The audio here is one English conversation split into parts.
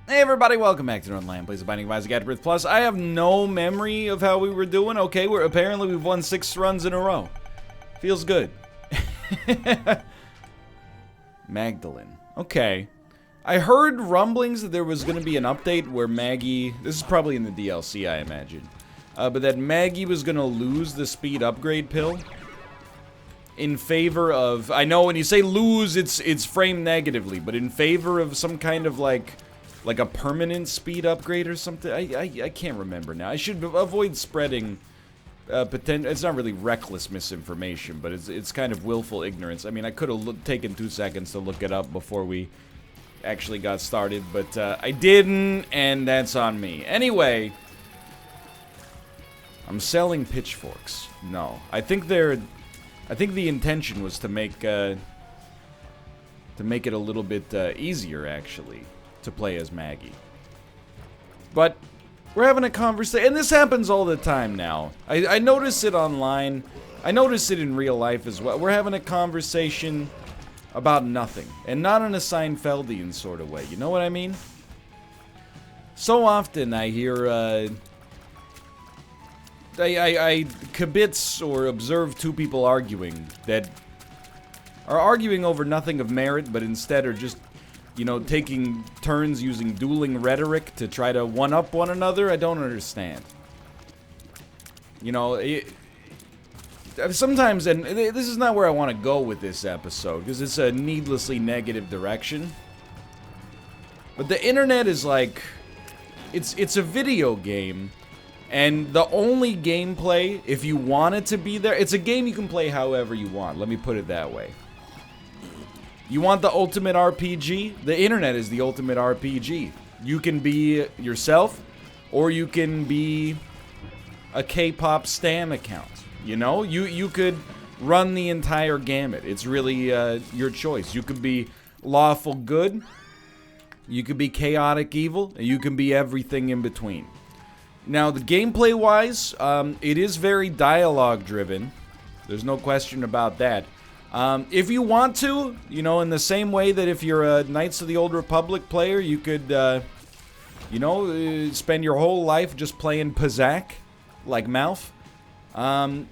Hey everybody, welcome back to Northernlion, plays the Binding of Isaac AFTERBIRTH Plus. I have no memory of how we were doing. Okay, apparently we've won 6 runs in a row. Feels good. Magdalene. Okay. I heard rumblings that there was going to be an update where Maggie... This is probably in the DLC, I imagine. But that Maggie was going to lose the speed upgrade pill in favor of... I know when you say lose, it's framed negatively, but in favor of some kind of like a permanent speed upgrade or something. I can't remember now. I should avoid spreading it's not really reckless misinformation, but it's kind of willful ignorance. I mean, I could have taken 2 seconds to look it up before we actually got started, but I didn't, and that's on me. Anyway, I'm selling pitchforks. No, I think the intention was to make it a little bit easier, actually, to play as Maggie. But we're having a conversation, and this happens all the time now. I notice it online. I notice it in real life as well. We're having a conversation about nothing, and not in a Seinfeldian sort of way. You know what I mean? So often I hear, I kibitz or observe two people arguing that are arguing over nothing of merit, but instead are just, you know, taking turns using dueling rhetoric to try to one-up one another. I don't understand. You know, sometimes, and this is not where I want to go with this episode, because it's a needlessly negative direction. But the internet is like, it's a video game, and the only gameplay, if you want it to be there, it's a game you can play however you want. Let me put it that way. You want the ultimate RPG? The internet is the ultimate RPG. You can be yourself, or you can be a K-pop stan account. You know, you could run the entire gamut. It's really your choice. You could be lawful good, you could be chaotic evil, and you can be everything in between. Now, the gameplay-wise, it is very dialogue-driven. There's no question about that. If you want to, you know, in the same way that if you're a Knights of the Old Republic player, you could, you know, spend your whole life just playing Pazak, like Malf.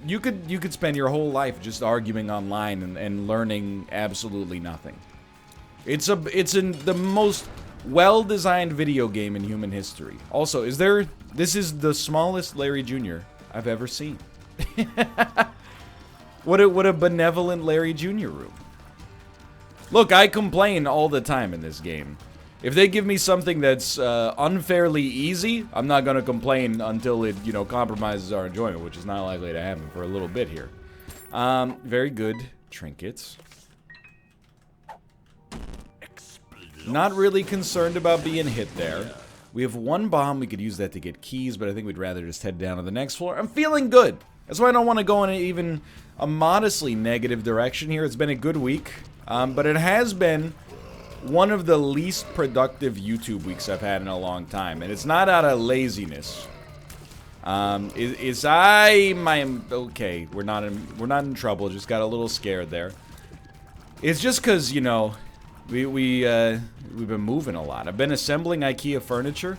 You could spend your whole life just arguing online and learning absolutely nothing. It's the most well-designed video game in human history. Also, this is the smallest Larry Jr. I've ever seen. What a benevolent Larry Jr. room. Look, I complain all the time in this game. If they give me something that's unfairly easy, I'm not going to complain until it, you know, compromises our enjoyment, which is not likely to happen for a little bit here. Very good trinkets. Not really concerned about being hit there. We have one bomb. We could use that to get keys, but I think we'd rather just head down to the next floor. I'm feeling good. That's why I don't want to go in even a modestly negative direction here. It's been a good week, but it has been one of the least productive YouTube weeks I've had in a long time, and it's not out of laziness. Okay, we're not in trouble. Just got a little scared there. It's just because, you know, we've been moving a lot. I've been assembling IKEA furniture.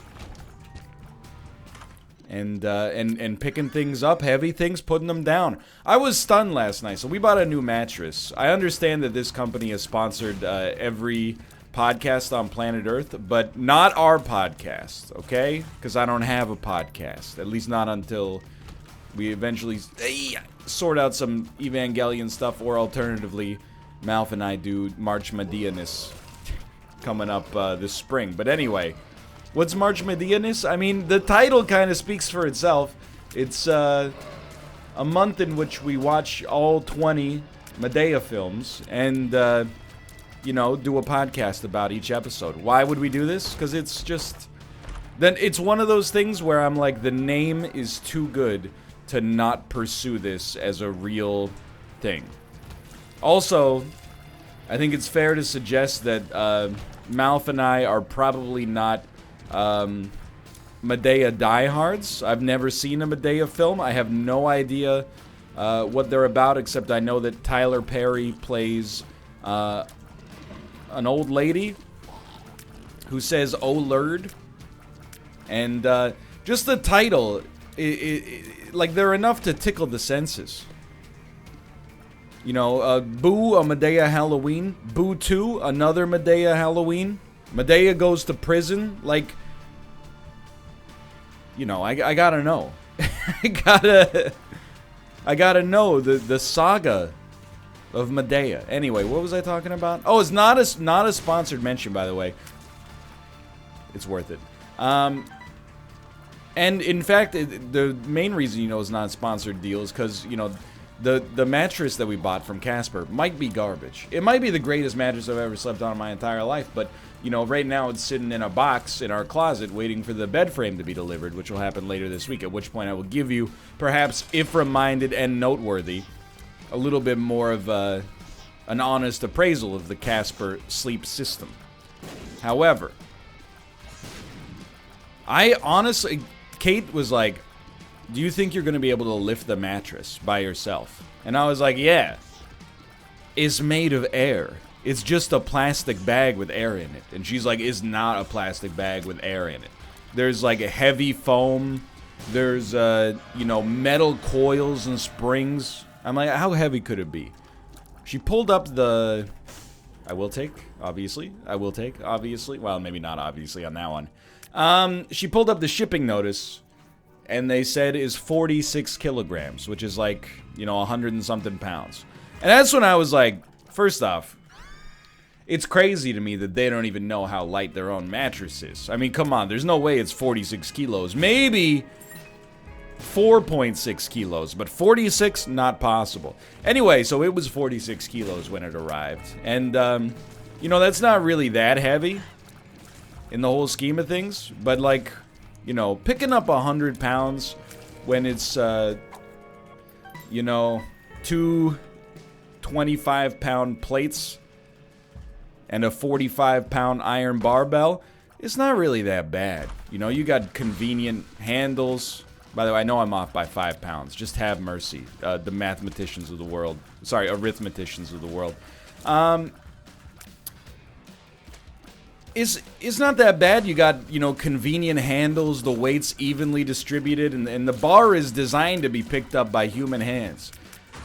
And picking things up, heavy things, putting them down. I was stunned last night, so we bought a new mattress. I understand that this company has sponsored every podcast on planet Earth, but not our podcast, okay? Because I don't have a podcast, at least not until we eventually sort out some Evangelion stuff, or alternatively, Malf and I do March Medianus coming up this spring. But anyway... What's March Medianus? I mean, the title kind of speaks for itself. It's a month in which we watch all 20 Medea films and, you know, do a podcast about each episode. Why would we do this? Because it's just... Then it's one of those things where I'm like, the name is too good to not pursue this as a real thing. Also, I think it's fair to suggest that Malf and I are probably not... Medea diehards. I've never seen a Medea film. I have no idea what they're about, except I know that Tyler Perry plays an old lady who says, "Oh, Lord." And just the title, like, they're enough to tickle the senses. You know, Boo, a Medea Halloween. Boo 2, another Medea Halloween. Medea goes to prison. Like, you know, I gotta know. I gotta know the saga of Medea. Anyway, what was I talking about? Oh, it's not a sponsored mention, by the way. It's worth it. And in fact, the main reason, you know, it's not a sponsored deal is because, you know, the mattress that we bought from Casper might be garbage. It might be the greatest mattress I've ever slept on in my entire life, but, you know, right now it's sitting in a box in our closet waiting for the bed frame to be delivered, which will happen later this week, at which point I will give you, perhaps, if reminded and noteworthy, a little bit more of an honest appraisal of the Casper sleep system. However, I honestly... Kate was like, "Do you think you're going to be able to lift the mattress by yourself?" And I was like, "Yeah. It's made of air. It's just a plastic bag with air in it." And she's like, "It's not a plastic bag with air in it. There's like a heavy foam. There's, you know, metal coils and springs." I'm like, "How heavy could it be?" She pulled up the... I will take, obviously. I will take, obviously. Well, maybe not obviously on that one. She pulled up the shipping notice, and they said is 46 kilograms, which is like, you know, 100 and something pounds. And that's when I was like, first off, it's crazy to me that they don't even know how light their own mattress is. I mean, come on, there's no way it's 46 kilos. Maybe 4.6 kilos, but 46, not possible. Anyway, so it was 46 kilos when it arrived. And, you know, that's not really that heavy in the whole scheme of things, but like, you know, picking up 100 pounds when it's, you know, 2 25-pound plates and a 45-pound iron barbell, it's not really that bad. You know, you got convenient handles. By the way, I know I'm off by 5 pounds. Just have mercy, the mathematicians of the world. Sorry, arithmeticians of the world. It's not that bad. You got, you know, convenient handles, the weight's evenly distributed, and the bar is designed to be picked up by human hands.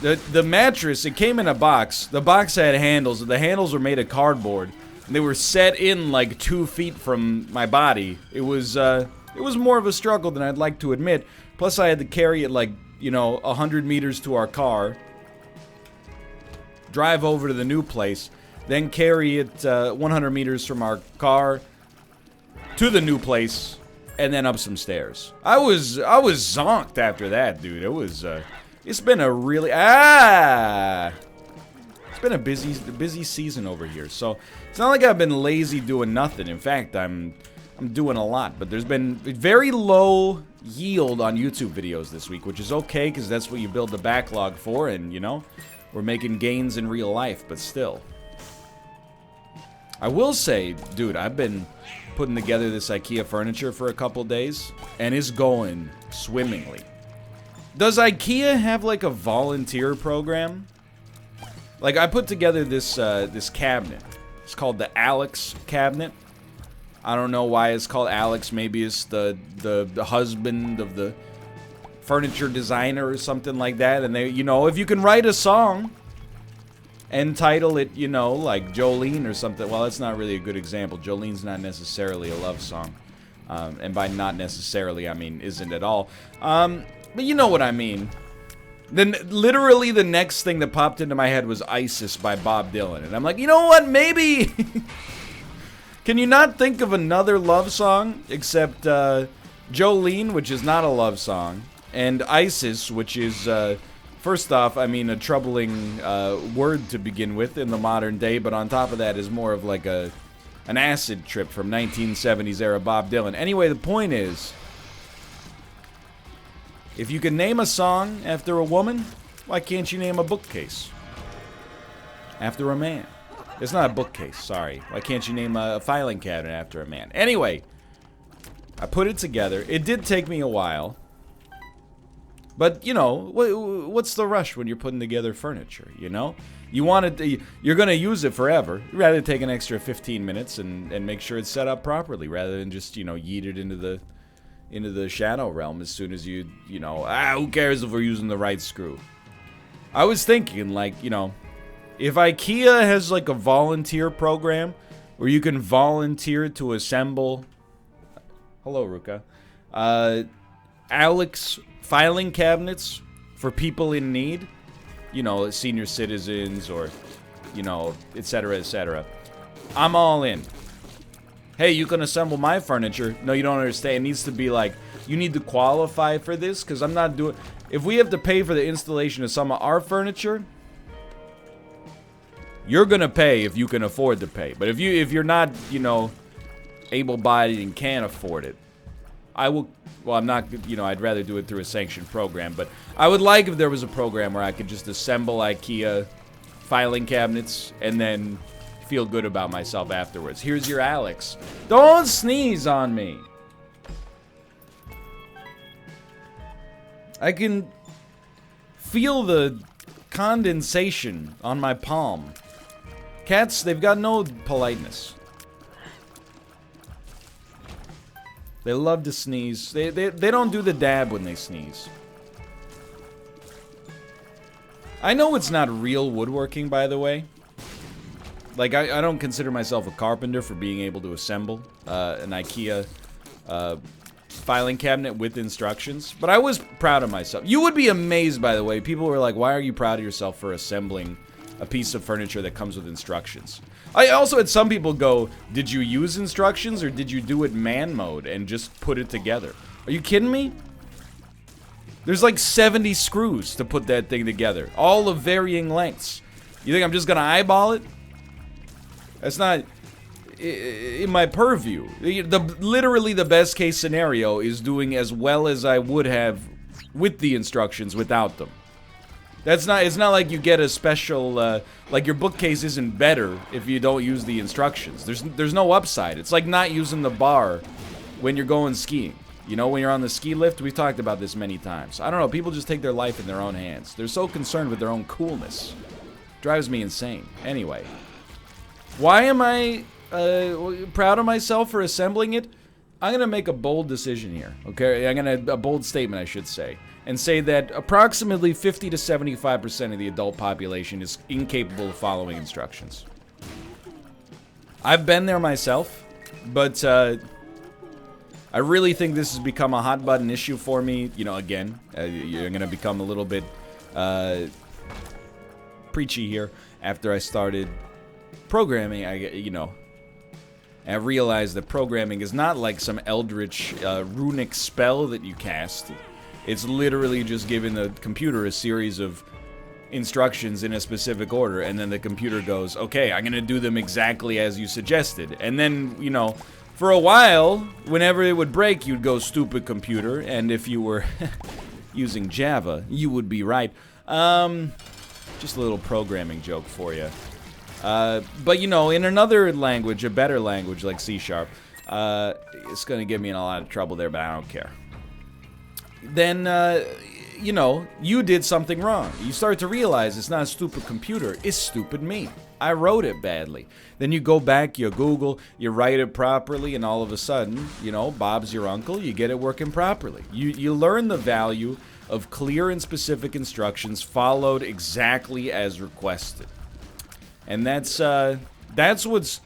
The mattress, it came in a box. The box had handles. The handles were made of cardboard, and they were set in like 2 feet from my body. It was more of a struggle than I'd like to admit. Plus, I had to carry it like, you know, 100 meters to our car, drive over to the new place, then carry it 100 meters from our car to the new place, and then up some stairs. I was zonked after that, dude. It was it's been a really it's been a busy season over here. So it's not like I've been lazy doing nothing. In fact, I'm doing a lot, but there's been very low yield on YouTube videos this week, which is okay because that's what you build the backlog for, and you know, we're making gains in real life, but still. I will say, dude, I've been putting together this IKEA furniture for a couple days, and it's going swimmingly. Does IKEA have like a volunteer program? Like, I put together this this cabinet. It's called the Alex cabinet. I don't know why it's called Alex. Maybe it's the husband of the furniture designer or something like that. And they, you know, if you can write a song and title it, you know, like Jolene or something. Well, that's not really a good example. Jolene's not necessarily a love song. And by not necessarily, I mean isn't at all. But you know what I mean. Then literally the next thing that popped into my head was Isis by Bob Dylan. And I'm like, you know what, maybe... Can you not think of another love song except Jolene, which is not a love song, and Isis, which is... First off, I mean, a troubling word to begin with in the modern day, but on top of that is more of like an acid trip from 1970s era Bob Dylan. Anyway, the point is, if you can name a song after a woman, why can't you name a bookcase after a man? It's not a bookcase, sorry. Why can't you name a filing cabinet after a man? Anyway, I put it together. It did take me a while. But, you know, what's the rush when you're putting together furniture, you know? You want it, you're going to use it forever. You'd rather take an extra 15 minutes and make sure it's set up properly rather than just, you know, yeet it into the shadow realm as soon as you know, who cares if we're using the right screw? I was thinking, like, you know, if IKEA has, like, a volunteer program where you can volunteer to assemble... Hello, Ruka. Alex filing cabinets for people in need, you know, senior citizens or, you know, etc., etc. I'm all in. Hey, you can assemble my furniture. No, you don't understand. It needs to be like, you need to qualify for this, because I'm not doing... If we have to pay for the installation of some of our furniture, you're gonna pay if you can afford to pay. But if you're not, you know, able-bodied and can't afford it, I will... Well, I'm not, you know, I'd rather do it through a sanctioned program, but I would like if there was a program where I could just assemble IKEA filing cabinets and then feel good about myself afterwards. Here's your Alex. Don't sneeze on me. I can feel the condensation on my palm. Cats, they've got no politeness. They love to sneeze. They don't do the dab when they sneeze. I know it's not real woodworking, by the way. Like, I don't consider myself a carpenter for being able to assemble an IKEA filing cabinet with instructions. But I was proud of myself. You would be amazed, by the way. People were like, why are you proud of yourself for assembling a piece of furniture that comes with instructions? I also had some people go, did you use instructions or did you do it man mode and just put it together? Are you kidding me? There's like 70 screws to put that thing together, all of varying lengths. You think I'm just gonna eyeball it? That's not in my purview. Literally the best case scenario is doing as well as I would have with the instructions without them. It's not like you get a special, like your bookcase isn't better if you don't use the instructions. There's no upside. It's like not using the bar when you're going skiing. You know, when you're on the ski lift, we've talked about this many times. I don't know, people just take their life in their own hands. They're so concerned with their own coolness. Drives me insane. Anyway, why am I proud of myself for assembling it? I'm going to make a bold decision here, okay? A bold statement, I should say. And say that approximately 50 to 75% of the adult population is incapable of following instructions. I've been there myself, but I really think this has become a hot button issue for me. You know, again, you're going to become a little bit preachy here. After I started programming, I realized that programming is not like some eldritch runic spell that you cast. It's literally just giving the computer a series of instructions in a specific order, and then the computer goes, okay, I'm gonna do them exactly as you suggested. And then, you know, for a while, whenever it would break, you'd go, stupid computer, and if you were using Java, you would be right. Just a little programming joke for you. But, you know, in another language, a better language like C#, it's gonna get me in a lot of trouble there, but I don't care. Then, you know, you did something wrong. You start to realize it's not a stupid computer, it's stupid me. I wrote it badly. Then you go back, you Google, you write it properly, and all of a sudden, you know, Bob's your uncle, you get it working properly. You learn the value of clear and specific instructions followed exactly as requested. And that's what's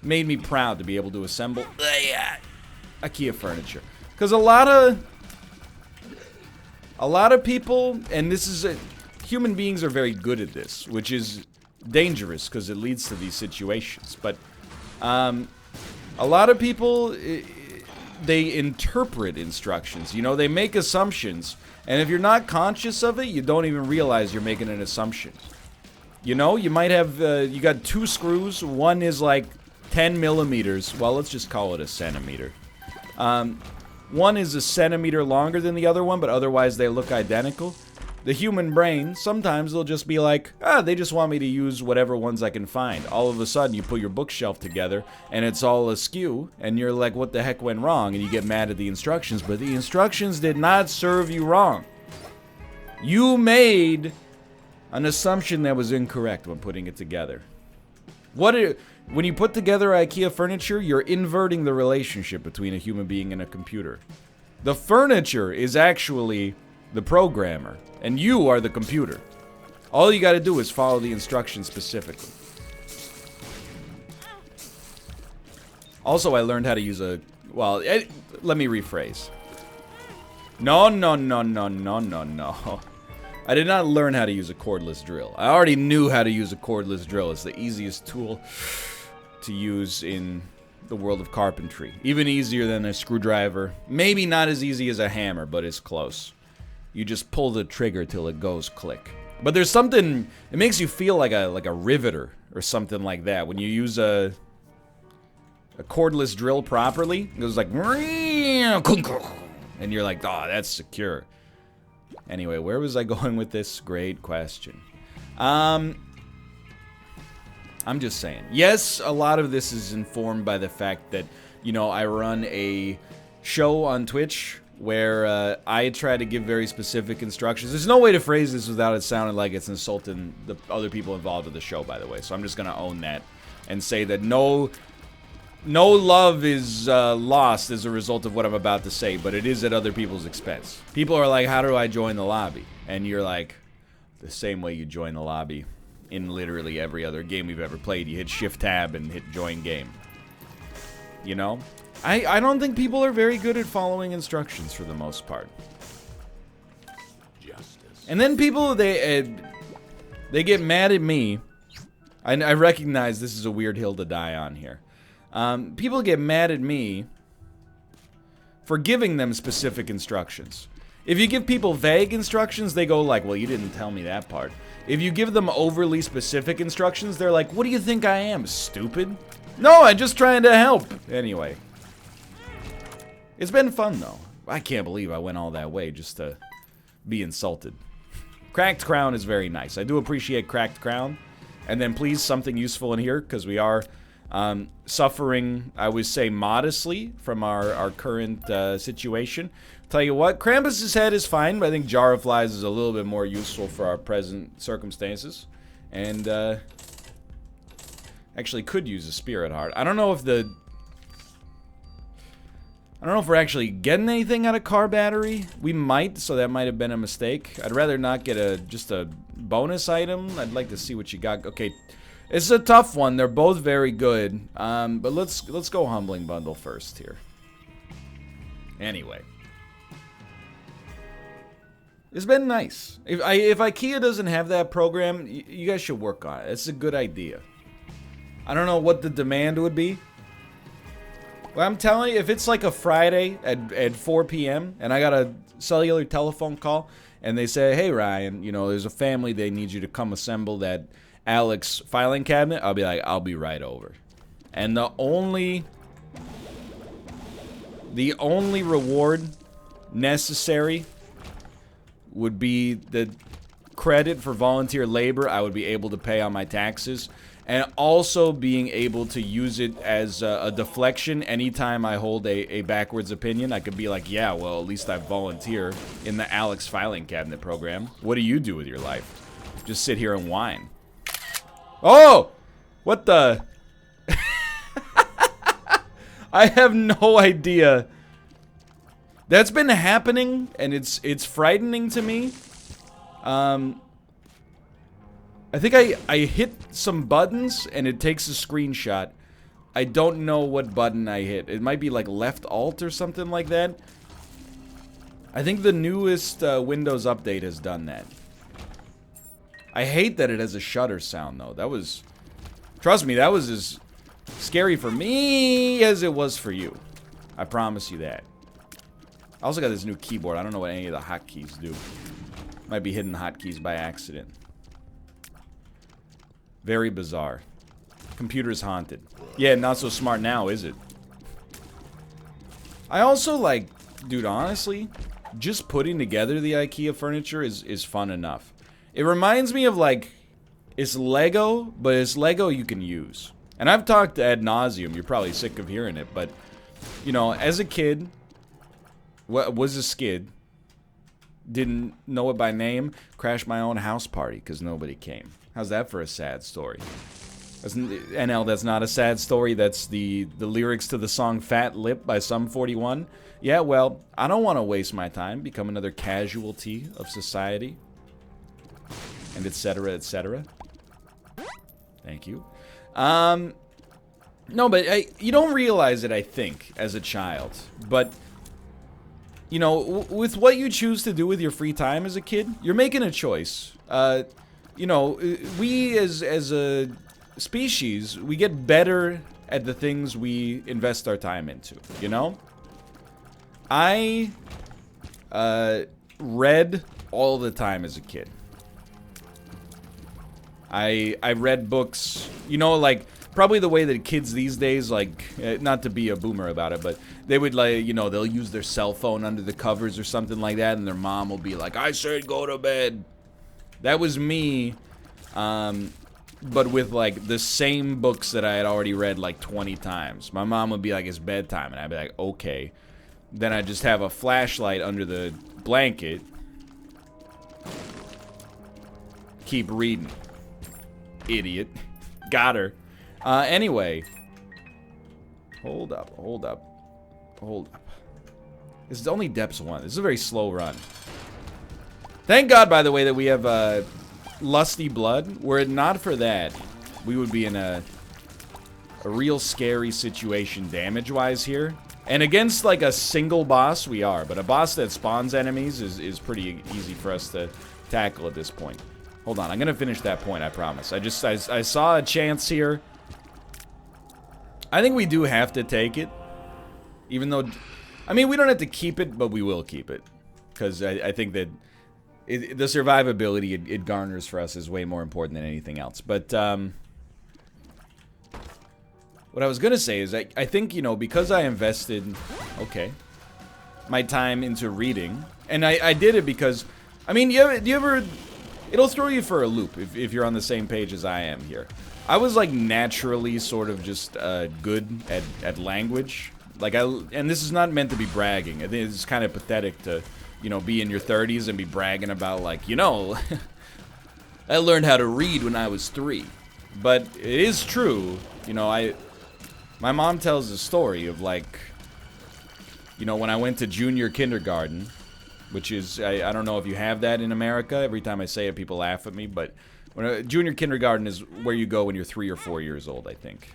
made me proud to be able to assemble IKEA furniture. Because a lot of people, and this is human beings are very good at this, which is dangerous because it leads to these situations. But a lot of people, they interpret instructions. You know, they make assumptions, and if you're not conscious of it, you don't even realize you're making an assumption. You know, you might have you got two screws. One is like 10 millimeters. Well, let's just call it a centimeter. One is a centimeter longer than the other one, but otherwise they look identical. The human brain, sometimes they'll just be like, they just want me to use whatever ones I can find. All of a sudden, you put your bookshelf together, and it's all askew, and you're like, what the heck went wrong? And you get mad at the instructions, but the instructions did not serve you wrong. You made an assumption that was incorrect when putting it together. When you put together IKEA furniture, you're inverting the relationship between a human being and a computer. The furniture is actually the programmer, and you are the computer. All you gotta do is follow the instructions specifically. Also, I learned how to use a... Well, let me rephrase. No. I did not learn how to use a cordless drill. I already knew how to use a cordless drill. It's the easiest tool to use in the world of carpentry. Even easier than a screwdriver. Maybe not as easy as a hammer, but it's close. You just pull the trigger till it goes click. But there's something, it makes you feel like a riveter or something like that. When you use a cordless drill properly, it goes like, and you're like, oh, that's secure. Anyway, where was I going with this? Great question. I'm just saying. Yes, a lot of this is informed by the fact that, you know, I run a show on Twitch where I try to give very specific instructions. There's no way to phrase this without it sounding like it's insulting the other people involved with the show, by the way. So I'm just going to own that and say that no love is lost as a result of what I'm about to say, but it is at other people's expense. People are like, how do I join the lobby? And you're like, the same way you join the lobby in literally every other game we've ever played. You hit shift tab and hit join game. You know? I don't think people are very good at following instructions for the most part. Justice. And then people, they get mad at me. I recognize this is a weird hill to die on here. People get mad at me for giving them specific instructions. If you give people vague instructions, they go like, well, you didn't tell me that part. If you give them overly specific instructions, they're like, what do you think I am, stupid? No, I'm just trying to help. Anyway. It's been fun, though. I can't believe I went all that way just to be insulted. Cracked Crown is very nice. I do appreciate Cracked Crown. And then please, something useful in here, because we are suffering, I would say, modestly from our current situation. Tell you what, Krampus's head is fine, but I think Jar of Flies is a little bit more useful for our present circumstances. And actually could use a Spirit Heart. I don't know if we're actually getting anything out of car battery. We might, so that might have been a mistake. I'd rather not get just a bonus item. I'd like to see what you got. Okay, it's a tough one. They're both very good. But let's go Humbling Bundle first here. Anyway. It's been nice. If IKEA doesn't have that program, you guys should work on it. It's a good idea. I don't know what the demand would be. Well, I'm telling you, if it's like a Friday at 4 p.m. and I got a cellular telephone call and they say, hey, Ryan, you know, there's a family, they need you to come assemble that Alex filing cabinet, I'll be like, I'll be right over. And the only reward necessary would be the credit for volunteer labor I would be able to pay on my taxes. And also being able to use it as a deflection anytime I hold a backwards opinion. I could be like, yeah, well, at least I volunteer in the Alex filing cabinet program. What do you do with your life? Just sit here and whine. Oh! What the? I have no idea. That's been happening, and it's frightening to me. I think I hit some buttons and it takes a screenshot. I don't know what button I hit. It might be like left alt or something like that. I think the newest Windows update has done that. I hate that it has a shutter sound though. That was, trust me, that was as scary for me as it was for you. I promise you that. I also got this new keyboard. I don't know what any of the hotkeys do. Might be hidden hotkeys by accident. Very bizarre. Computer's haunted. Yeah, not so smart now, is it? I also, like, dude, honestly, just putting together the IKEA furniture is fun enough. It reminds me of, like, it's Lego, but it's Lego you can use. And I've talked ad nauseum, you're probably sick of hearing it, but, you know, as a kid, was a skid, didn't know it by name, crashed my own house party because nobody came. How's that for a sad story? NL, that's not a sad story. That's the lyrics to the song Fat Lip by Sum 41. Yeah, well, I don't want to waste my time, become another casualty of society, and etc., etc. Thank you. No, but you don't realize it, I think, as a child. But, you know, with what you choose to do with your free time as a kid, you're making a choice. You know, we as a species, we get better at the things we invest our time into, you know? I read all the time as a kid. I read books, you know, like, probably the way that kids these days, like, not to be a boomer about it, but they would, like, you know, they'll use their cell phone under the covers or something like that, and their mom will be like, I said go to bed. That was me, but with, like, the same books that I had already read, like, 20 times. My mom would be like, it's bedtime, and I'd be like, okay. Then I'd just have a flashlight under the blanket. Keep reading. Idiot. Got her. Anyway. Hold up. This is only Depths 1. This is a very slow run. Thank God, by the way, that we have, Lusty Blood. Were it not for that, we would be in a real scary situation damage-wise here. And against, like, a single boss, we are. But a boss that spawns enemies is pretty easy for us to tackle at this point. Hold on, I'm gonna finish that point, I promise. I saw a chance here. I think we do have to take it. Even though, I mean, we don't have to keep it, but we will keep it. Because I think that the survivability it garners for us is way more important than anything else. But, what I was gonna say is, I think, you know, because I invested, okay, my time into reading, and I did it because, I mean, do you ever, it'll throw you for a loop if you're on the same page as I am here. I was, like, naturally sort of just good at language. Like, and this is not meant to be bragging. I think it's kind of pathetic to, you know, be in your 30s and be bragging about, like, you know, I learned how to read when I was 3. But it is true, you know, my mom tells a story of, like, you know, when I went to junior kindergarten, which is, I don't know if you have that in America. Every time I say it, people laugh at me, but junior kindergarten is where you go when you're 3 or 4 years old, I think,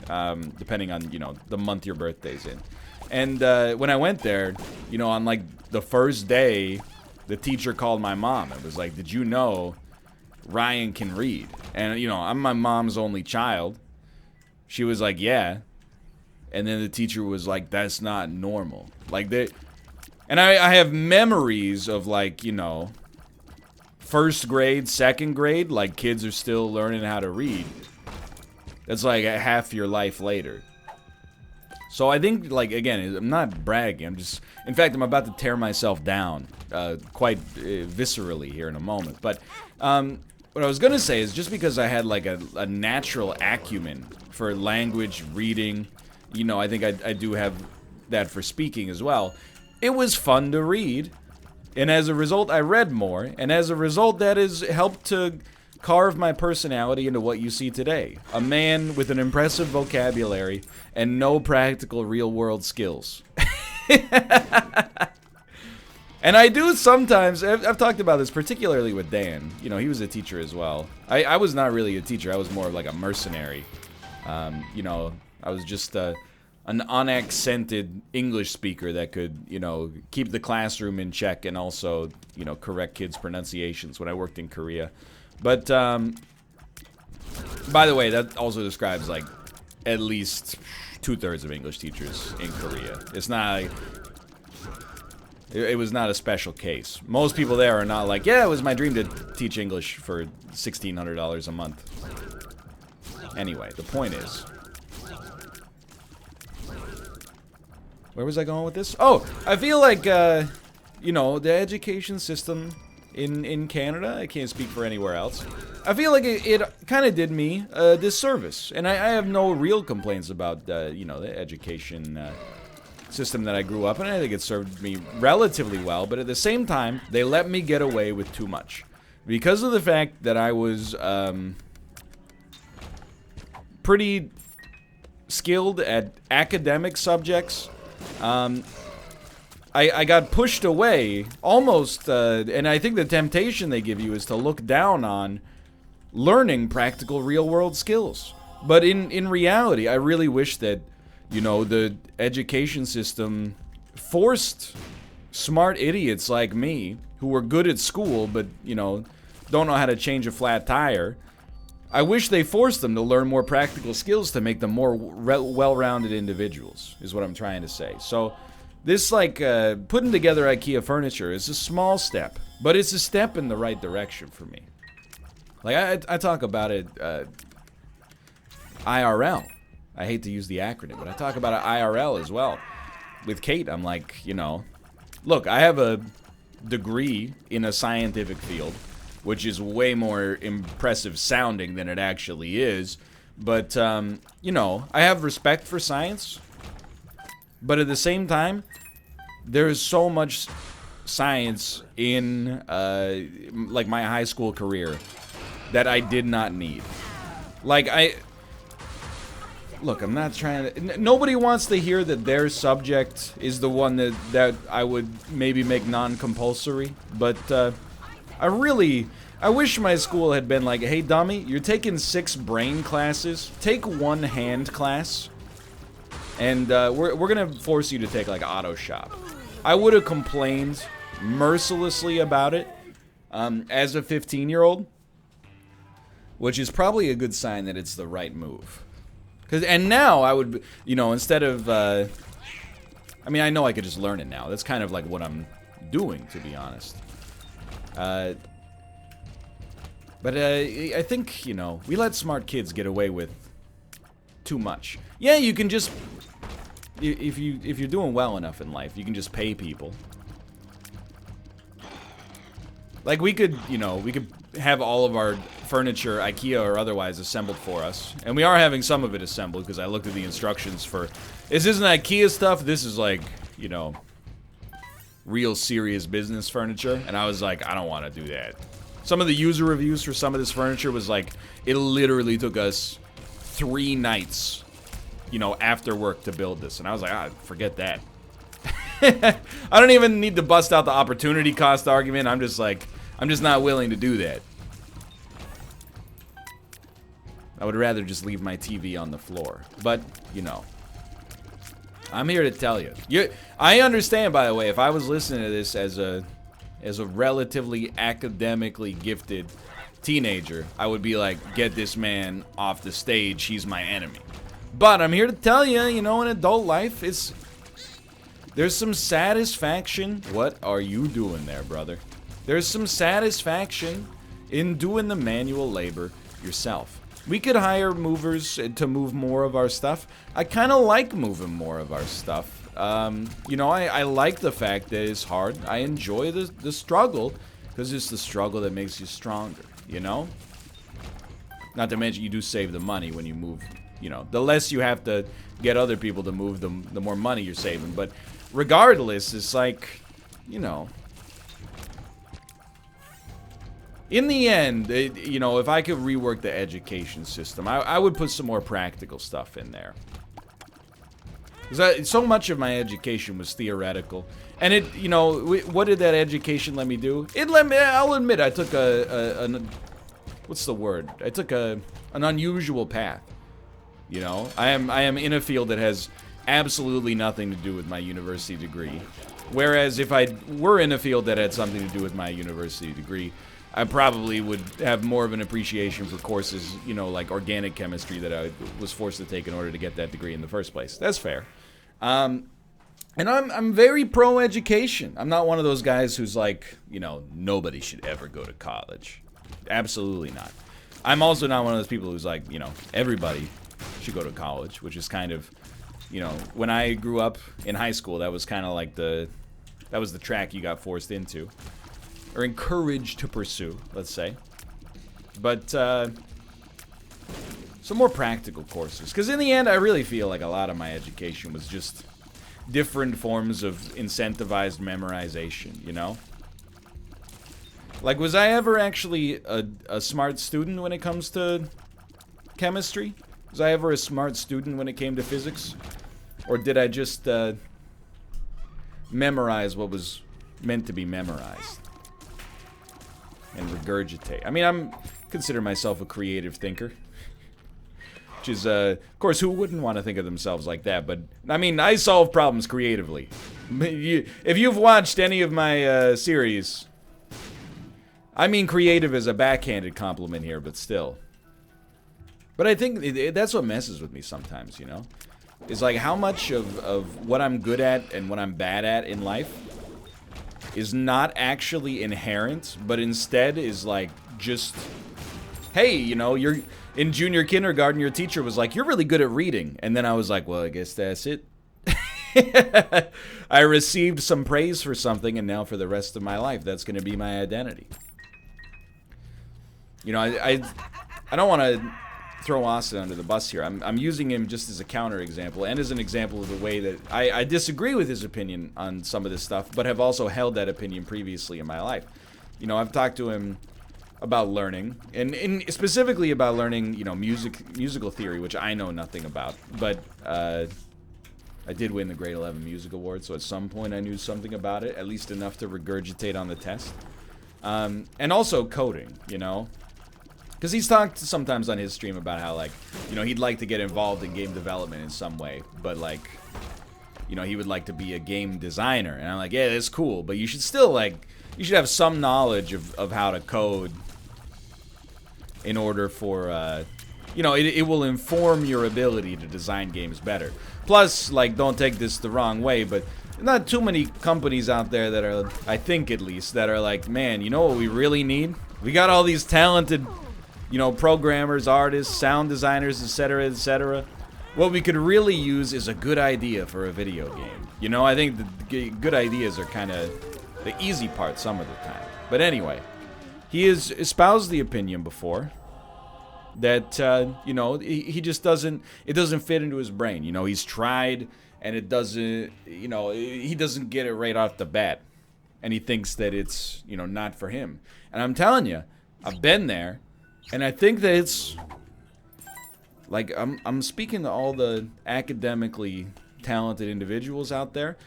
depending on, you know, the month your birthday's in. And when I went there, you know, on, like, the first day, the teacher called my mom and was like, did you know Ryan can read? And, you know, I'm my mom's only child. She was like, yeah. And then the teacher was like, that's not normal. Like, and I have memories of, like, you know, first grade, second grade, like, kids are still learning how to read. That's like half your life later. So I think, like, again, I'm not bragging. I'm just, in fact, I'm about to tear myself down quite viscerally here in a moment. But what I was going to say is just because I had, like, a natural acumen for language, reading, you know, I think I do have that for speaking as well. It was fun to read, and as a result, I read more, and as a result, that has helped to carve my personality into what you see today. A man with an impressive vocabulary and no practical real-world skills. And I do sometimes, I've talked about this particularly with Dan. You know, he was a teacher as well. I was not really a teacher, I was more like a mercenary. You know, I was just an unaccented English speaker that could, you know, keep the classroom in check and also, you know, correct kids' pronunciations when I worked in Korea. But, by the way, that also describes, like, at least 2/3 of English teachers in Korea. It's not like, it was not a special case. Most people there are not like, yeah, it was my dream to teach English for $1,600 a month. Anyway, the point is, where was I going with this? Oh, I feel like, you know, the education system in Canada, I can't speak for anywhere else, I feel like it kind of did me a disservice. And I have no real complaints about, you know, the education system that I grew up in. I think it served me relatively well, but at the same time, they let me get away with too much. Because of the fact that I was pretty skilled at academic subjects, I got pushed away almost, and I think the temptation they give you is to look down on learning practical real-world skills. But in reality, I really wish that, you know, the education system forced smart idiots like me, who were good at school but, you know, don't know how to change a flat tire. I wish they forced them to learn more practical skills to make them more well-rounded individuals, is what I'm trying to say. So this, like, putting together IKEA furniture is a small step, but it's a step in the right direction for me. Like, I talk about it, IRL. I hate to use the acronym, but I talk about it IRL as well. With Kate, I'm like, you know, look, I have a degree in a scientific field, which is way more impressive sounding than it actually is. But, you know, I have respect for science. But at the same time, there is so much science in, like, my high school career that I did not need. Like, look, I'm not trying to... Nobody wants to hear that their subject is the one that I would maybe make non-compulsory. But, I wish my school had been like, hey, dummy, you're taking 6 brain classes. Take 1 hand class. And we're gonna force you to take, like, auto shop. I would have complained mercilessly about it as a 15-year-old, which is probably a good sign that it's the right move. And now I would, you know, instead of, I mean, I know I could just learn it now. That's kind of like what I'm doing, to be honest. But I think, you know, we let smart kids get away with too much. Yeah, you can just, if you're doing well enough in life, you can just pay people. Like, we could, you know, we could have all of our furniture, IKEA or otherwise, assembled for us. And we are having some of it assembled, because I looked at the instructions for... This isn't IKEA stuff, this is like, you know, real serious business furniture. And I was like, I don't want to do that. Some of the user reviews for some of this furniture was like, it literally took us 3 nights, you know, after work to build this. And I was like, forget that. I don't even need to bust out the opportunity cost argument. I'm just like, I'm just not willing to do that. I would rather just leave my TV on the floor. But, you know, I'm here to tell you. I understand, by the way, if I was listening to this as a relatively academically gifted teenager, I would be like, get this man off the stage, he's my enemy. But I'm here to tell you, you know, in adult life, there's some satisfaction. What are you doing there, brother? There's some satisfaction in doing the manual labor yourself. We could hire movers to move more of our stuff. I kind of like moving more of our stuff. You know, I like the fact that it's hard. I enjoy the struggle, because it's the struggle that makes you stronger, you know? Not to mention, you do save the money when you move, you know. The less you have to get other people to move them, the more money you're saving. But regardless, it's like, you know... In the end, you know, if I could rework the education system, I would put some more practical stuff in there. Because so much of my education was theoretical. And it, you know, what did that education let me do? It let me, I'll admit, I took what's the word? I took an unusual path. You know, I am in a field that has absolutely nothing to do with my university degree. Whereas if I were in a field that had something to do with my university degree, I probably would have more of an appreciation for courses, you know, like organic chemistry that I was forced to take in order to get that degree in the first place. That's fair. And I'm very pro-education. I'm not one of those guys who's like, you know, nobody should ever go to college. Absolutely not. I'm also not one of those people who's like, you know, everybody should go to college, which is kind of, you know, when I grew up in high school, that was kind of like the That was the track you got forced into. Or encouraged to pursue, let's say. But, some more practical courses. Because in the end, I really feel like a lot of my education was just different forms of incentivized memorization, you know? Like, was I ever actually a smart student when it comes to chemistry? Was I ever a smart student when it came to physics? Or did I just, memorize what was meant to be memorized? And regurgitate. I mean, consider myself a creative thinker. Which is, of course, who wouldn't want to think of themselves like that? But, I mean, I solve problems creatively. If you've watched any of my series, I mean creative is a backhanded compliment here, but still. But I think that's what messes with me sometimes, you know? Is like how much of what I'm good at and what I'm bad at in life is not actually inherent, but instead is like just, hey, you know, you're in junior kindergarten, your teacher was like, you're really good at reading. And then I was like, well, I guess that's it. I received some praise for something, and now for the rest of my life, that's going to be my identity. You know, I don't want to throw Austin under the bus here. I'm using him just as a counterexample and as an example of the way that I disagree with his opinion on some of this stuff, but have also held that opinion previously in my life. You know, I've talked to him about learning, and specifically about learning, you know, musical theory, which I know nothing about, but I did win the grade 11 music award, so at some point I knew something about it, at least enough to regurgitate on the test. And also coding, you know, because he's talked sometimes on his stream about how, like, you know, he'd like to get involved in game development in some way, but, like, you know, he would like to be a game designer, and I'm like, yeah, that's cool, but you should still, like, you should have some knowledge of how to code in order for, you know, it will inform your ability to design games better. Plus, like, don't take this the wrong way, but not too many companies out there that are, I think at least, that are like, man, you know what we really need? We got all these talented, you know, programmers, artists, sound designers, etc., etc. What we could really use is a good idea for a video game. You know, I think the good ideas are kind of the easy part some of the time. But anyway, he has espoused the opinion before that, you know, he just doesn't, it doesn't fit into his brain. You know, he's tried, and it doesn't, you know, he doesn't get it right off the bat. And he thinks that it's, you know, not for him. And I'm telling you, I've been there, and I think that it's, like, I'm speaking to all the academically talented individuals out there.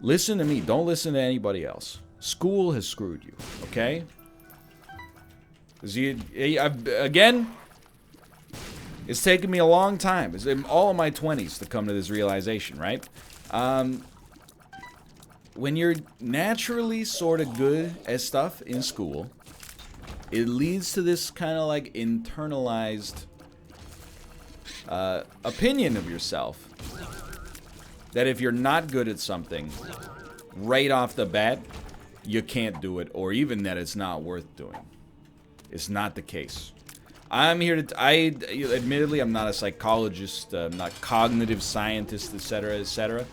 Listen to me. Don't listen to anybody else. School has screwed you, okay? Again, it's taken me a long time. It's in all of my 20s to come to this realization, right? When you're naturally sort of good at stuff in school, it leads to this kind of like internalized opinion of yourself that if you're not good at something right off the bat, you can't do it, or even that it's not worth doing. It's not the case. I'm here to, admittedly, I'm not a psychologist, I'm not cognitive scientist, etc., etc.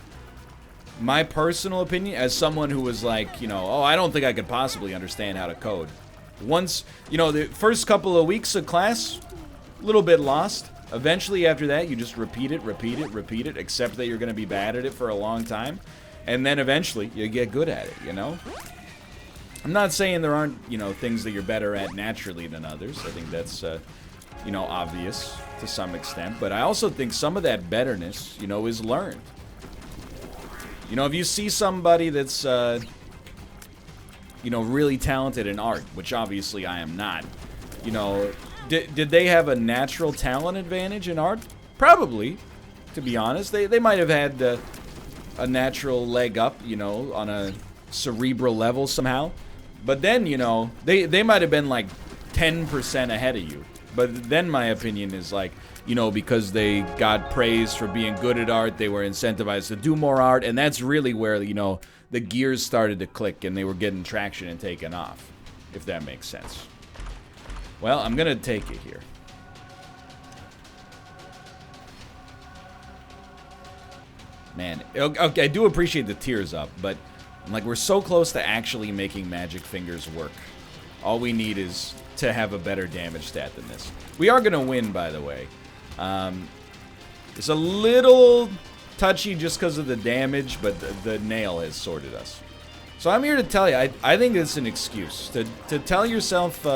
My personal opinion, as someone who was like, you know, oh, I don't think I could possibly understand how to code. Once, you know, the first couple of weeks of class, a little bit lost. Eventually, after that, you just repeat it, accept that you're going to be bad at it for a long time. And then eventually, you get good at it, you know? I'm not saying there aren't, you know, things that you're better at naturally than others. I think that's, you know, obvious to some extent. But I also think some of that betterness, you know, is learned. You know, if you see somebody that's, you know, really talented in art, which obviously I am not, you know, did they have a natural talent advantage in art? Probably, to be honest. They might have had a natural leg up, you know, on a cerebral level somehow. But then, you know, they might have been like 10% ahead of you. But then my opinion is like, you know, because they got praise for being good at art, they were incentivized to do more art, and that's really where, you know, the gears started to click and they were getting traction and taking off, if that makes sense. Well, I'm gonna take it here. Man, okay, I do appreciate the tears up, but And like, we're so close to actually making magic fingers work. All we need is to have a better damage stat than this. We are gonna win, by the way. It's a little touchy just because of the damage, but the nail has sorted us. So I'm here to tell you, I think it's an excuse to tell yourself,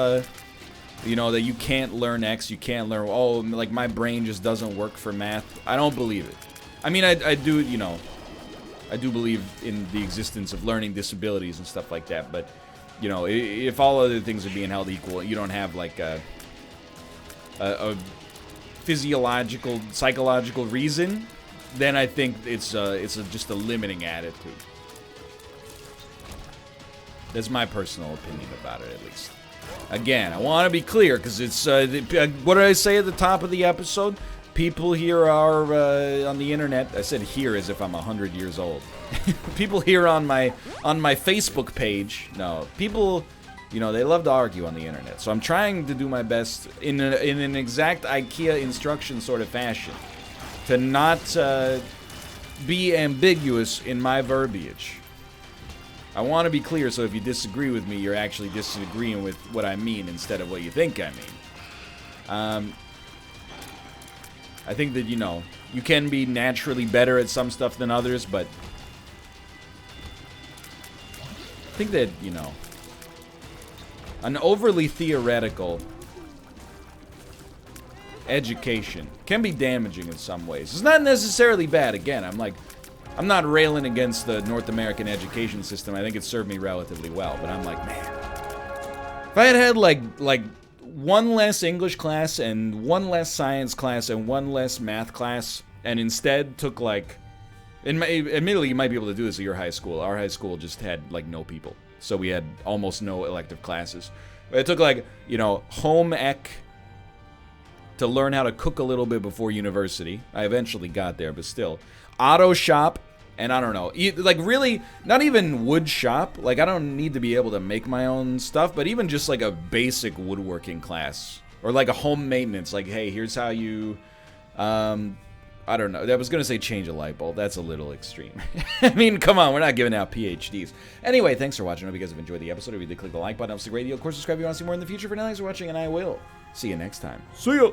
you know, that you can't learn X, you can't learn, oh, like my brain just doesn't work for math. I don't believe it. I mean, I do, you know, I do believe in the existence of learning disabilities and stuff like that, but, you know, if all other things are being held equal, you don't have like a physiological, psychological reason, then I think it's just a limiting attitude. That's my personal opinion about it, at least. Again, I want to be clear, because it's, what did I say at the top of the episode? People here are, on the internet, I said here as if I'm 100 years old. People here on my Facebook page, no, people, you know, they love to argue on the internet. So I'm trying to do my best in an exact IKEA instruction sort of fashion to not be ambiguous in my verbiage. I want to be clear, so if you disagree with me, you're actually disagreeing with what I mean instead of what you think I mean. I think that, you know, you can be naturally better at some stuff than others, but I think that, you know, an overly theoretical education can be damaging in some ways. It's not necessarily bad. Again, I'm not railing against the North American education system. I think it served me relatively well, but I'm like, man, if I had had like one less English class and one less science class and one less math class, and instead took like, admittedly you might be able to do this at your high school. Our high school just had like no people, so we had almost no elective classes. It took like, you know, home ec to learn how to cook a little bit before university. I eventually got there, but still. Auto shop, and I don't know, like really, not even wood shop. Like, I don't need to be able to make my own stuff, but even just like a basic woodworking class, or like a home maintenance, like, hey, here's how you, I don't know, I was gonna say change a light bulb. That's a little extreme. I mean, come on, we're not giving out PhDs. Anyway, thanks for watching. I hope you guys have enjoyed the episode. If you did, click the like button. Helps the radio. Of course, subscribe if you want to see more in the future. For now, thanks for watching, and I will see you next time. See ya!